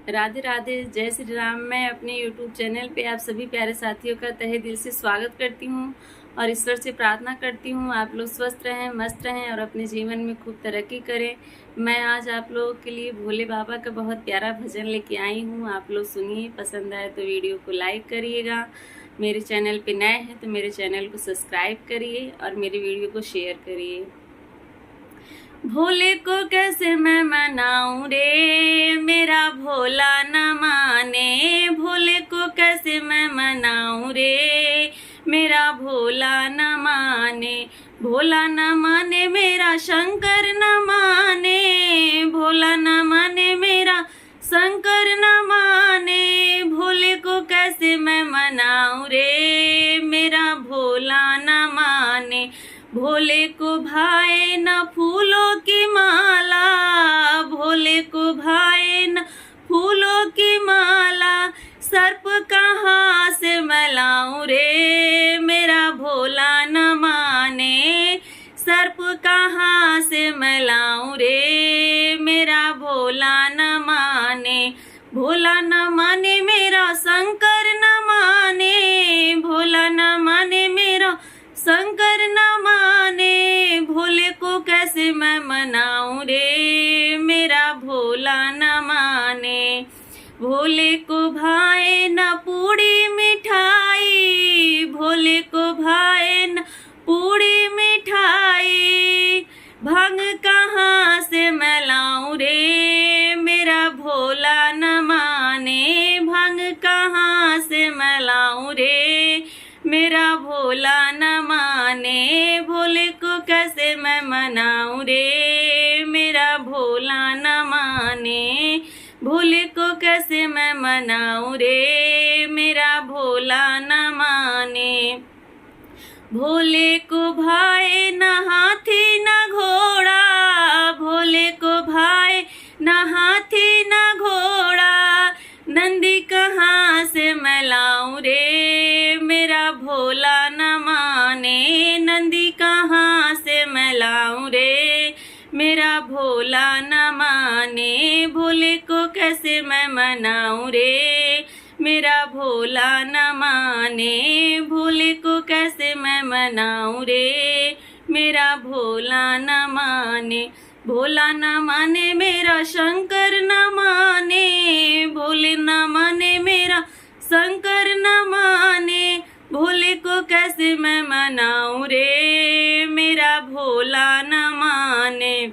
राधे राधे, जय श्री राम। मैं अपने YouTube चैनल पे आप सभी प्यारे साथियों का तहे दिल से स्वागत करती हूँ और ईश्वर से प्रार्थना करती हूँ आप लोग स्वस्थ रहें, मस्त रहें और अपने जीवन में खूब तरक्की करें। मैं आज आप लोगों के लिए भोले बाबा का बहुत प्यारा भजन लेके आई हूँ। आप लोग सुनिए, पसंद आए तो वीडियो को लाइक करिएगा। मेरे चैनल पे नए हैं तो मेरे चैनल को सब्सक्राइब करिए और मेरी वीडियो को शेयर करिए। भोले को कैसे मैं मनाऊं रे, मेरा भोला न माने। भोले को कैसे मैं मनाऊं रे, मेरा भोला न माने। भोला न माने मेरा शंकर न माने। भोला न माने मेरा शंकर न माने। भोले को कैसे मैं मनाऊं रे, मेरा भोला न माने। भोले को भाए न फूलों की माला। भोले को भाए न फूलों की माला। सर्प कहाँ से मैं लाऊं रे, मेरा भोला न माने। सर्प कहाँ से मैं लाऊं रे, मेरा भोला न माने। भोला न माने मेरा शंकर न माने। भोला न माने मेरा शंकर न माने। भोले को कैसे मैं मनाऊं रे, मेरा भोला न माने। भोले को भाए न पूड़ी मिठाई। भोले को भाए न पूड़ी मिठाई। भांग कहाँ से मैं लाऊं रे, मेरा भोला न माने। भांग कहाँ से मैं लाऊं रे, मेरा भोला न माने। भोले को कैसे मैं मनाऊं रे, मेरा भोला न माने। भोले को कैसे मैं मनाऊं रे, मेरा भोला न माने। भोले को भाए न हाथी न घोड़ा। भोले को भाए न हाथी न घोड़ा। नंदी कहाँ से मैं लाऊं रे, मेरा भोला न माने। नंदी कहाँ से मैं लाऊं रे, मेरा भोला न माने। भोले को कैसे मैं मनाऊं रे, मेरा भोला न माने। भोले को कैसे मैं मनाऊं रे, मेरा भोला न माने। भोला न माने मेरा शंकर न माने। भोले न माने मेरा शंकर न माने। भोले को कैसे मैं मनाऊं रे, मेरा भोला न माने।